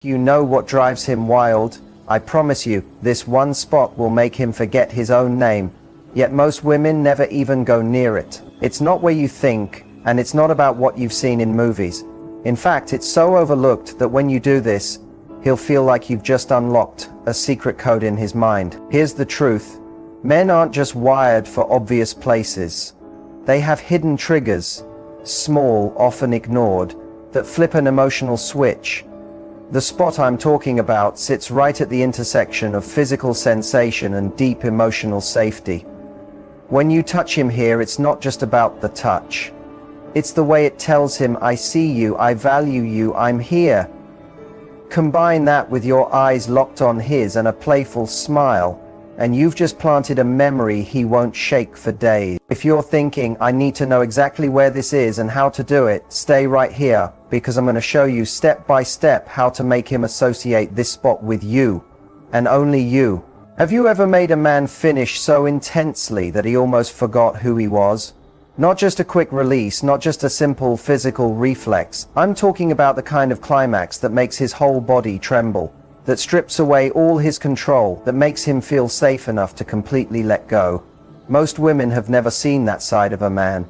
You know what drives him wild. I promise you, this one spot will make him forget his own name. Yet most women never even go near it. It's not where you think, and it's not about what you've seen in movies. In fact, it's so overlooked that when you do this, he'll feel like you've just unlocked a secret code in his mind. Here's the truth. Men aren't just wired for obvious places. They have hidden triggers, small, often ignored, that flip an emotional switch. The spot I'm talking about sits right at the intersection of physical sensation and deep emotional safety. When you touch him here, it's not just about the touch. It's the way it tells him, I see you, I value you, I'm here. Combine that with your eyes locked on his and a playful smile, and you've just planted a memory he won't shake for days. If you're thinking, I need to know exactly where this is and how to do it, stay right here, because I'm going to show you step by step how to make him associate this spot with you, and only you. Have you ever made a man finish so intensely that he almost forgot who he was? Not just a quick release, not just a simple physical reflex. I'm talking about the kind of climax that makes his whole body tremble, that strips away all his control, that makes him feel safe enough to completely let go. Most women have never seen that side of a man,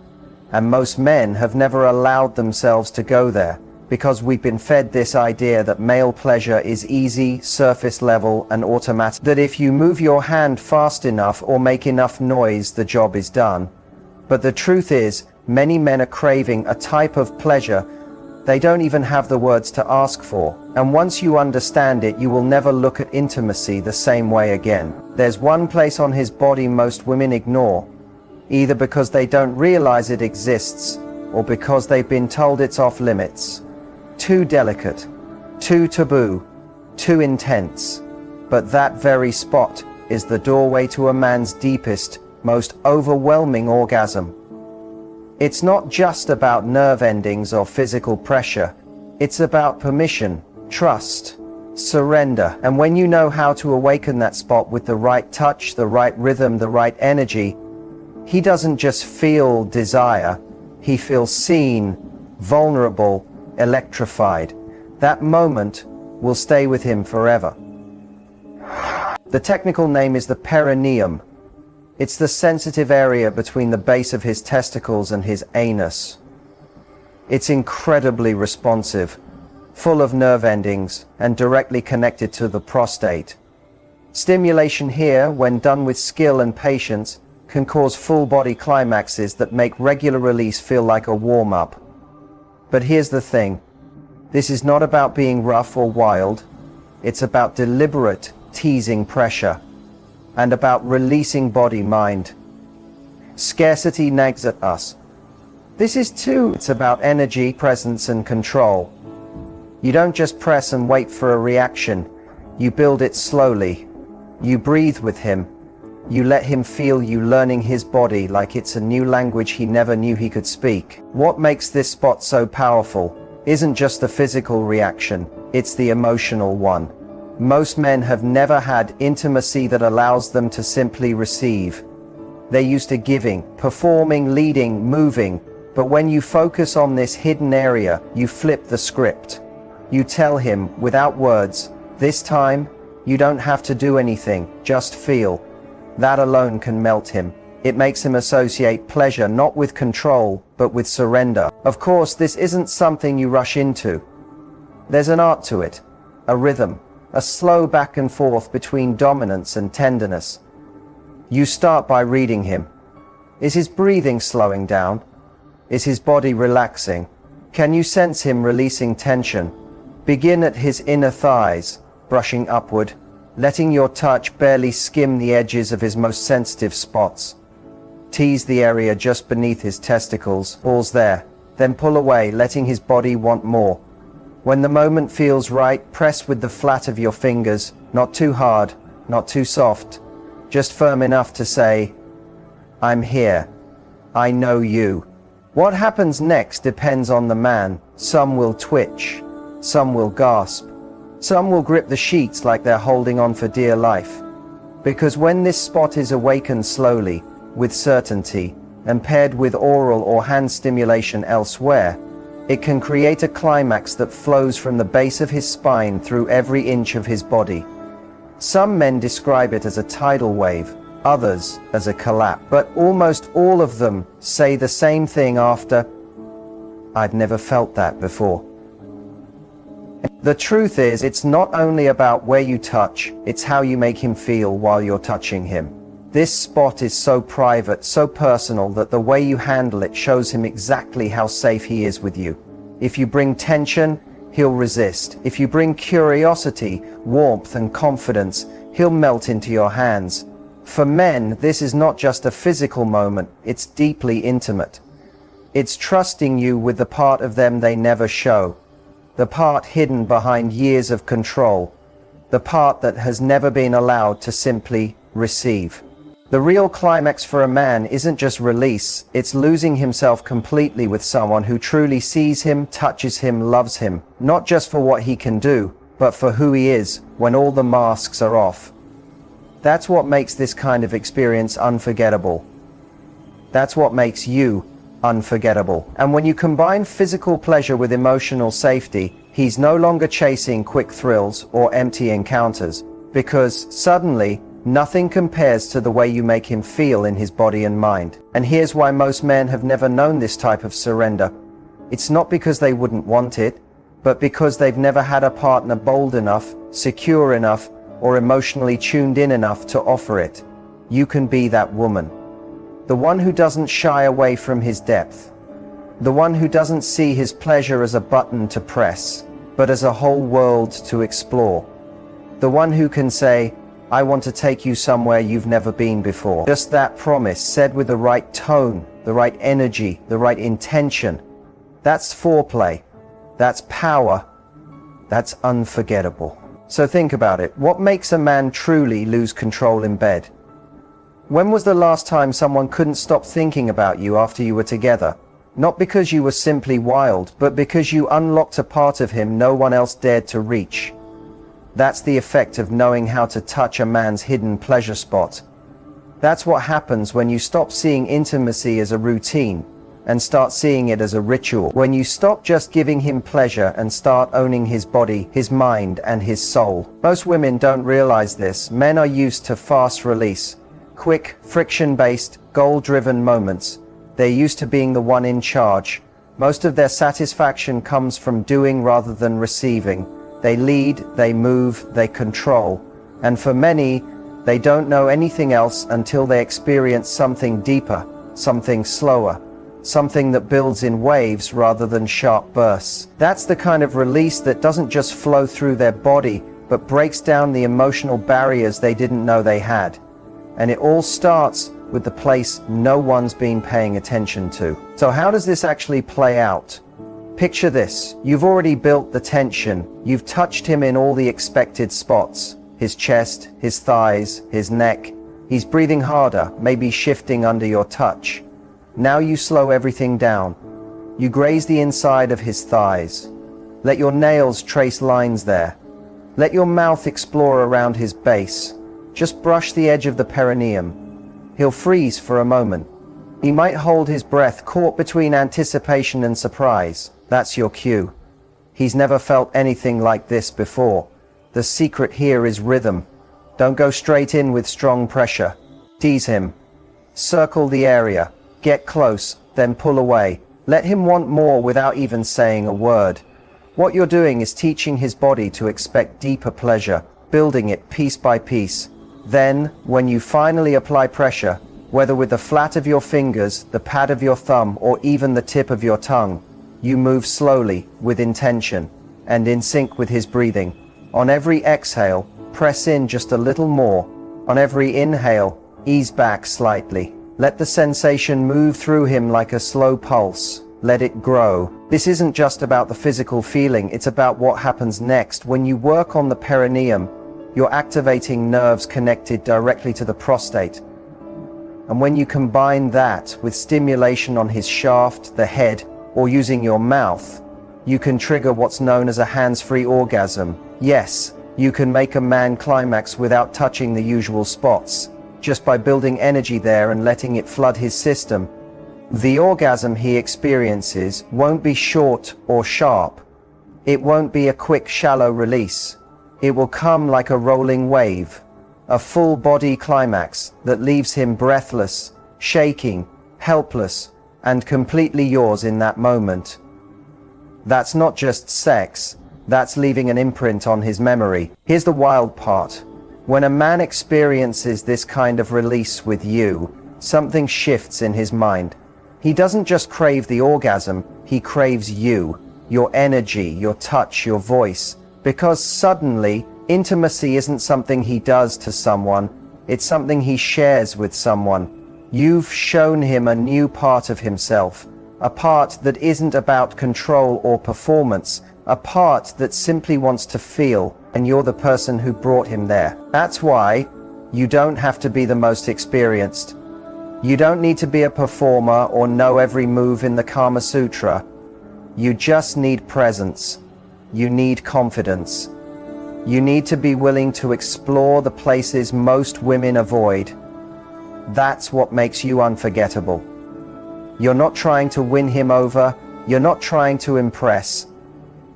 and most men have never allowed themselves to go there, because we've been fed this idea that male pleasure is easy, surface level, and automatic, that if you move your hand fast enough or make enough noise, the job is done. But the truth is, many men are craving a type of pleasure they don't even have the words to ask for. And once you understand it, you will never look at intimacy the same way again. There's one place on his body most women ignore, either because they don't realize it exists, or because they've been told it's off limits. Too delicate, too taboo, too intense. But that very spot is the doorway to a man's deepest, most overwhelming orgasm. It's not just about nerve endings or physical pressure. It's about permission, trust, surrender. And when you know how to awaken that spot with the right touch, the right rhythm, the right energy, he doesn't just feel desire, he feels seen, vulnerable, electrified. That moment will stay with him forever. The technical name is the perineum. It's the sensitive area between the base of his testicles and his anus. It's incredibly responsive, full of nerve endings, and directly connected to the prostate. Stimulation here, when done with skill and patience, can cause full-body climaxes that make regular release feel like a warm-up. But here's the thing. This is not about being rough or wild. It's about deliberate, teasing pressure, and about releasing body-mind. Scarcity nags at us. This is too. It's about energy, presence, and control. You don't just press and wait for a reaction. You build it slowly. You breathe with him. You let him feel you learning his body like it's a new language he never knew he could speak. What makes this spot so powerful isn't just the physical reaction, it's the emotional one. Most men have never had intimacy that allows them to simply receive. They're used to giving, performing, leading, moving. But when you focus on this hidden area, you flip the script. You tell him, without words, this time, you don't have to do anything, just feel. That alone can melt him. It makes him associate pleasure not with control, but with surrender. Of course, this isn't something you rush into. There's an art to it, a rhythm. A slow back and forth between dominance and tenderness. You start by reading him. Is his breathing slowing down? Is his body relaxing? Can you sense him releasing tension? Begin at his inner thighs, brushing upward, letting your touch barely skim the edges of his most sensitive spots. Tease the area just beneath his testicles, pause there, then pull away, letting his body want more. When the moment feels right, press with the flat of your fingers, not too hard, not too soft, just firm enough to say, I'm here. I know you. What happens next depends on the man. Some will twitch, some will gasp, some will grip the sheets like they're holding on for dear life. Because when this spot is awakened slowly, with certainty, and paired with oral or hand stimulation elsewhere, It can create a climax that flows from the base of his spine through every inch of his body. Some men describe it as a tidal wave, others as a collapse, but almost all of them say the same thing after, "I've never felt that before." The truth is, it's not only about where you touch, it's how you make him feel while you're touching him. This spot is so private, so personal, that the way you handle it shows him exactly how safe he is with you. If you bring tension, he'll resist. If you bring curiosity, warmth, and confidence, he'll melt into your hands. For men, this is not just a physical moment, it's deeply intimate. It's trusting you with the part of them they never show, the part hidden behind years of control, the part that has never been allowed to simply receive. The real climax for a man isn't just release, it's losing himself completely with someone who truly sees him, touches him, loves him, not just for what he can do, but for who he is when all the masks are off. That's what makes this kind of experience unforgettable. That's what makes you unforgettable. And when you combine physical pleasure with emotional safety, he's no longer chasing quick thrills or empty encounters, because suddenly, nothing compares to the way you make him feel in his body and mind. And here's why most men have never known this type of surrender. It's not because they wouldn't want it, but because they've never had a partner bold enough, secure enough, or emotionally tuned in enough to offer it. You can be that woman. The one who doesn't shy away from his depth. The one who doesn't see his pleasure as a button to press, but as a whole world to explore. The one who can say, "I want to take you somewhere you've never been before." Just that promise, said with the right tone, the right energy, the right intention. That's foreplay. That's power. That's unforgettable. So think about it. What makes a man truly lose control in bed? When was the last time someone couldn't stop thinking about you after you were together? Not because you were simply wild, but because you unlocked a part of him no one else dared to reach. That's the effect of knowing how to touch a man's hidden pleasure spot. That's what happens when you stop seeing intimacy as a routine and start seeing it as a ritual. When you stop just giving him pleasure and start owning his body, his mind, and his soul. Most women don't realize this. Men are used to fast release, quick, friction-based, goal-driven moments. They're used to being the one in charge. Most of their satisfaction comes from doing rather than receiving. They lead, they move, they control. And for many, they don't know anything else until they experience something deeper, something slower, something that builds in waves rather than sharp bursts. That's the kind of release that doesn't just flow through their body, but breaks down the emotional barriers they didn't know they had. And it all starts with the place no one's been paying attention to. So how does this actually play out? Picture this. You've already built the tension. You've touched him in all the expected spots. His chest, his thighs, his neck. He's breathing harder, maybe shifting under your touch. Now you slow everything down. You graze the inside of his thighs. Let your nails trace lines there. Let your mouth explore around his base. Just brush the edge of the perineum. He'll freeze for a moment. He might hold his breath, caught between anticipation and surprise. That's your cue. He's never felt anything like this before. The secret here is rhythm. Don't go straight in with strong pressure. Tease him. Circle the area. Get close, then pull away. Let him want more without even saying a word. What you're doing is teaching his body to expect deeper pleasure, building it piece by piece. Then, when you finally apply pressure, whether with the flat of your fingers, the pad of your thumb, or even the tip of your tongue, you move slowly, with intention, and in sync with his breathing. On every exhale, press in just a little more. On every inhale, ease back slightly. Let the sensation move through him like a slow pulse. Let it grow. This isn't just about the physical feeling, it's about what happens next. When you work on the perineum, you're activating nerves connected directly to the prostate. And when you combine that with stimulation on his shaft, the head, or using your mouth, you can trigger what's known as a hands-free orgasm. Yes, you can make a man climax without touching the usual spots, just by building energy there and letting it flood his system. The orgasm he experiences won't be short or sharp. It won't be a quick, shallow release. It will come like a rolling wave, a full body climax that leaves him breathless, shaking, helpless, and completely yours in that moment. That's not just sex, that's leaving an imprint on his memory. Here's the wild part. When a man experiences this kind of release with you, something shifts in his mind. He doesn't just crave the orgasm, he craves you, your energy, your touch, your voice. Because suddenly, intimacy isn't something he does to someone, it's something he shares with someone. You've shown him a new part of himself, a part that isn't about control or performance, a part that simply wants to feel, and you're the person who brought him there. That's why you don't have to be the most experienced. You don't need to be a performer or know every move in the Kama Sutra. You just need presence. You need confidence. You need to be willing to explore the places most women avoid. That's what makes you unforgettable. You're not trying to win him over. You're not trying to impress.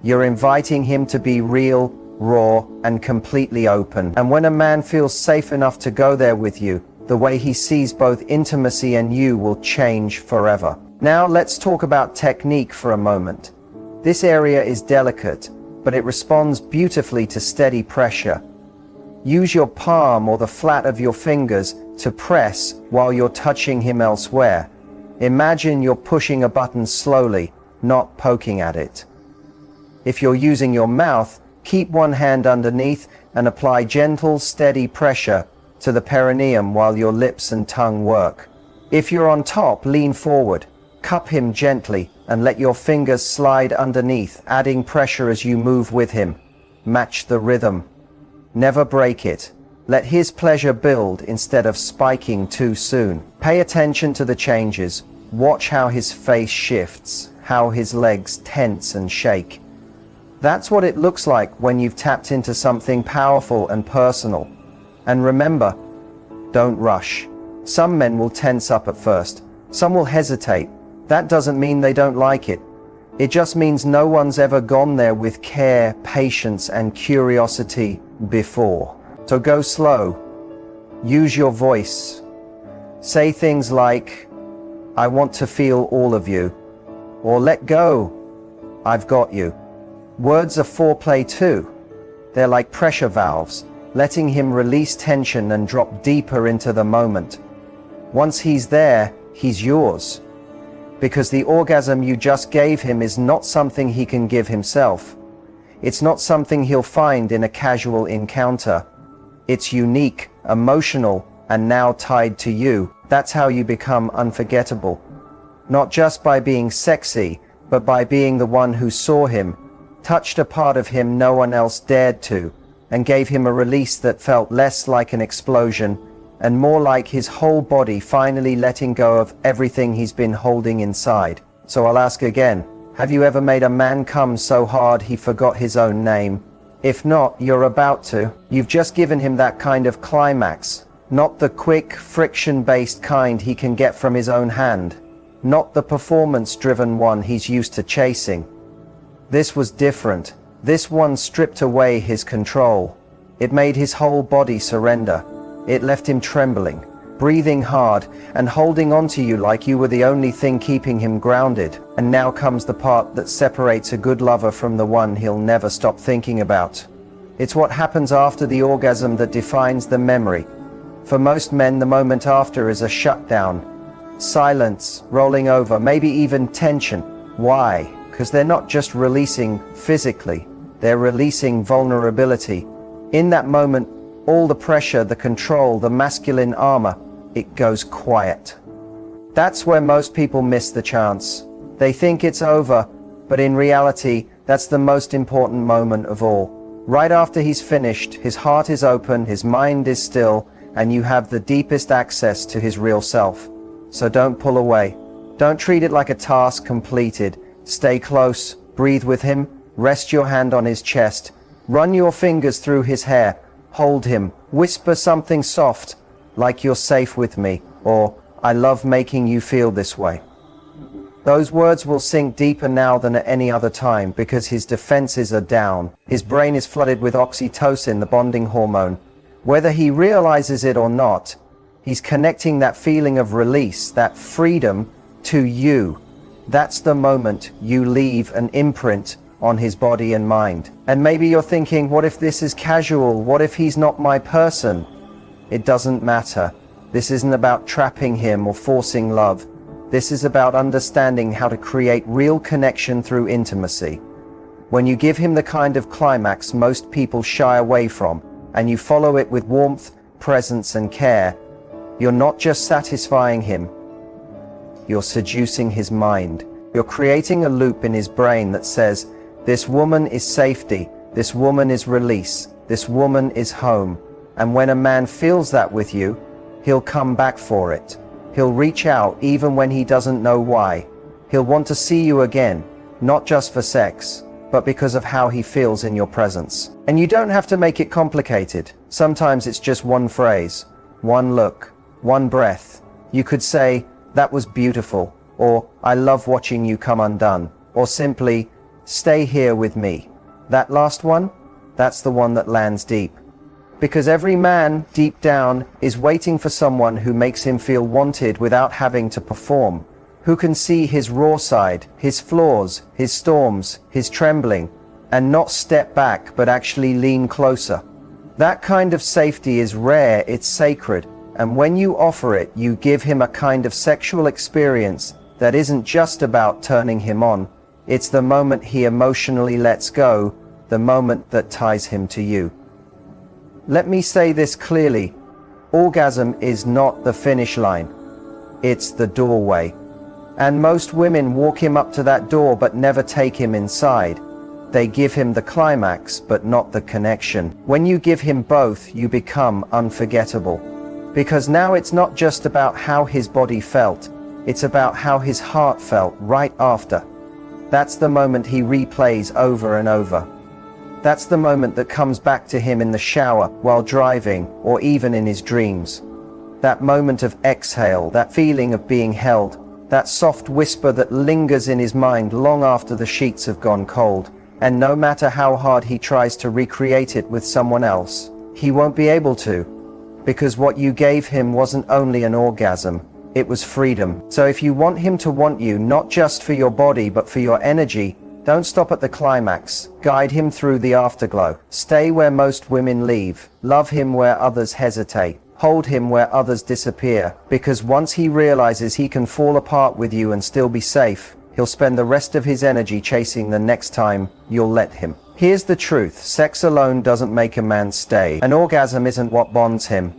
You're inviting him to be real, raw, and completely open. And when a man feels safe enough to go there with you, the way he sees both intimacy and you will change forever. Now let's talk about technique for a moment. This area is delicate, but it responds beautifully to steady pressure. Use your palm or the flat of your fingers to press while you're touching him elsewhere. Imagine you're pushing a button slowly, not poking at it. If you're using your mouth, keep one hand underneath and apply gentle, steady pressure to the perineum while your lips and tongue work. If you're on top, lean forward, cup him gently, and let your fingers slide underneath, adding pressure as you move with him. Match the rhythm. Never break it. Let his pleasure build instead of spiking too soon. Pay attention to the changes. Watch how his face shifts, how his legs tense and shake. That's what it looks like when you've tapped into something powerful and personal. And remember, don't rush. Some men will tense up at first. Some will hesitate. That doesn't mean they don't like it. It just means no one's ever gone there with care, patience, and curiosity before. So go slow. Use your voice. Say things like, "I want to feel all of you," or "Let go, I've got you." Words are foreplay too. They're like pressure valves, letting him release tension and drop deeper into the moment. Once he's there, he's yours. Because the orgasm you just gave him is not something he can give himself. It's not something he'll find in a casual encounter. It's unique, emotional, and now tied to you. That's how you become unforgettable. Not just by being sexy, but by being the one who saw him, touched a part of him no one else dared to, and gave him a release that felt less like an explosion and more like his whole body finally letting go of everything he's been holding inside. So I'll ask again, have you ever made a man come so hard he forgot his own name? If not, you're about to. You've just given him that kind of climax, not the quick, friction-based kind he can get from his own hand, not the performance-driven one he's used to chasing. This was different. This one stripped away his control. It made his whole body surrender. It left him trembling, breathing hard, and holding on to you like you were the only thing keeping him grounded. And now comes the part that separates a good lover from the one he'll never stop thinking about. It's what happens after the orgasm that defines the memory. For most men, the moment after is a shutdown. Silence, rolling over, maybe even tension. Why? Because they're not just releasing physically, they're releasing vulnerability. In that moment, all the pressure, the control, the masculine armor, it goes quiet. That's where most people miss the chance. They think it's over, but in reality, that's the most important moment of all. Right after he's finished, his heart is open, his mind is still, and you have the deepest access to his real self. So don't pull away. Don't treat it like a task completed. Stay close, breathe with him, rest your hand on his chest, run your fingers through his hair, hold him, whisper something soft, like "You're safe with me," or "I love making you feel this way." Those words will sink deeper now than at any other time because his defenses are down. His brain is flooded with oxytocin, the bonding hormone. Whether he realizes it or not, he's connecting that feeling of release, that freedom, to you. That's the moment you leave an imprint on his body and mind. And maybe you're thinking, what if this is casual? What if he's not my person? It doesn't matter. This isn't about trapping him or forcing love. This is about understanding how to create real connection through intimacy. When you give him the kind of climax most people shy away from, and you follow it with warmth, presence, and care, you're not just satisfying him, you're seducing his mind. You're creating a loop in his brain that says, this woman is safety, this woman is release, this woman is home. And when a man feels that with you, he'll come back for it. He'll reach out even when he doesn't know why. He'll want to see you again, not just for sex, but because of how he feels in your presence. And you don't have to make it complicated. Sometimes it's just one phrase, one look, one breath. You could say, that was beautiful, or I love watching you come undone, or simply, stay here with me. That last one, that's the one that lands deep. Because every man, deep down, is waiting for someone who makes him feel wanted without having to perform, who can see his raw side, his flaws, his storms, his trembling, and not step back but actually lean closer. That kind of safety is rare, it's sacred, and when you offer it, you give him a kind of sexual experience that isn't just about turning him on. It's the moment he emotionally lets go, the moment that ties him to you. Let me say this clearly, orgasm is not the finish line, it's the doorway. And most women walk him up to that door but never take him inside. They give him the climax but not the connection. When you give him both, you become unforgettable. Because now it's not just about how his body felt, it's about how his heart felt right after. That's the moment he replays over and over. That's the moment that comes back to him in the shower, while driving, or even in his dreams. That moment of exhale, that feeling of being held, that soft whisper that lingers in his mind long after the sheets have gone cold. And no matter how hard he tries to recreate it with someone else, he won't be able to. Because what you gave him wasn't only an orgasm, it was freedom. So if you want him to want you, not just for your body, but for your energy, don't stop at the climax. Guide him through the afterglow. Stay where most women leave. Love him where others hesitate. Hold him where others disappear. Because once he realizes he can fall apart with you and still be safe, he'll spend the rest of his energy chasing the next time you'll let him. Here's the truth. Sex alone doesn't make a man stay. An orgasm isn't what bonds him.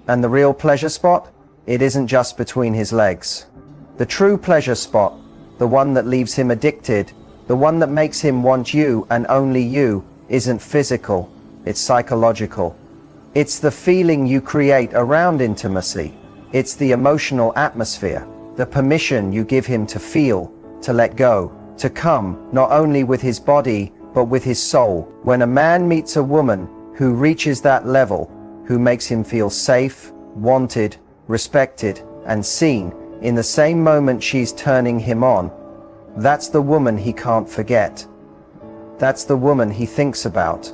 And the real pleasure spot? It isn't just between his legs. The true pleasure spot, the one that leaves him addicted, the one that makes him want you and only you, isn't physical, it's psychological. It's the feeling you create around intimacy. It's the emotional atmosphere, the permission you give him to feel, to let go, to come, not only with his body, but with his soul. When a man meets a woman who reaches that level, who makes him feel safe, wanted, respected, and seen, in the same moment she's turning him on, that's the woman he can't forget. That's the woman he thinks about,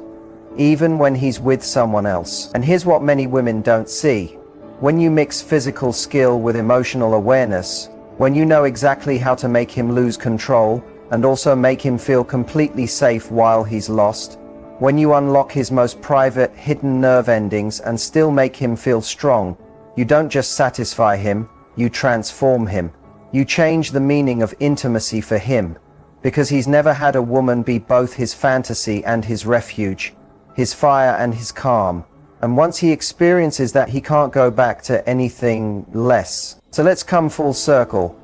even when he's with someone else. And here's what many women don't see. When you mix physical skill with emotional awareness, when you know exactly how to make him lose control and also make him feel completely safe while he's lost, when you unlock his most private, hidden nerve endings and still make him feel strong, you don't just satisfy him, you transform him. You change the meaning of intimacy for him, because he's never had a woman be both his fantasy and his refuge, his fire and his calm. And once he experiences that, he can't go back to anything less. So let's come full circle.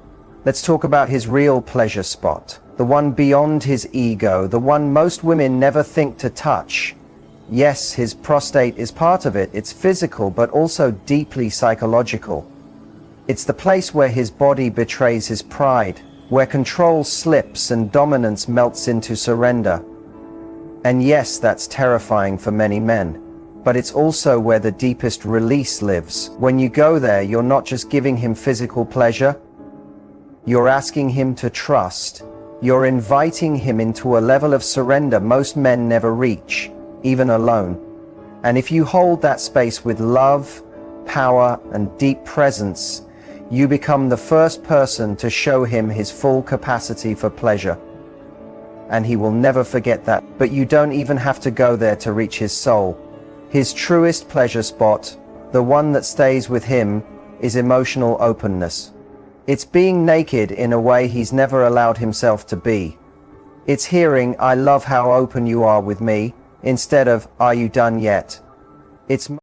Let's talk about his real pleasure spot, the one beyond his ego, the one most women never think to touch. Yes, his prostate is part of it. It's physical, but also deeply psychological. It's the place where his body betrays his pride, where control slips and dominance melts into surrender. And yes, that's terrifying for many men, but it's also where the deepest release lives. When you go there, you're not just giving him physical pleasure, You're asking him to trust. You're inviting him into a level of surrender most men never reach, even alone. And if you hold that space with love, power, and deep presence, you become the first person to show him his full capacity for pleasure. And he will never forget that. But you don't even have to go there to reach his soul. His truest pleasure spot, the one that stays with him, is emotional openness. It's being naked in a way he's never allowed himself to be. It's hearing, "I love how open you are with me," instead of, "Are you done yet?" It's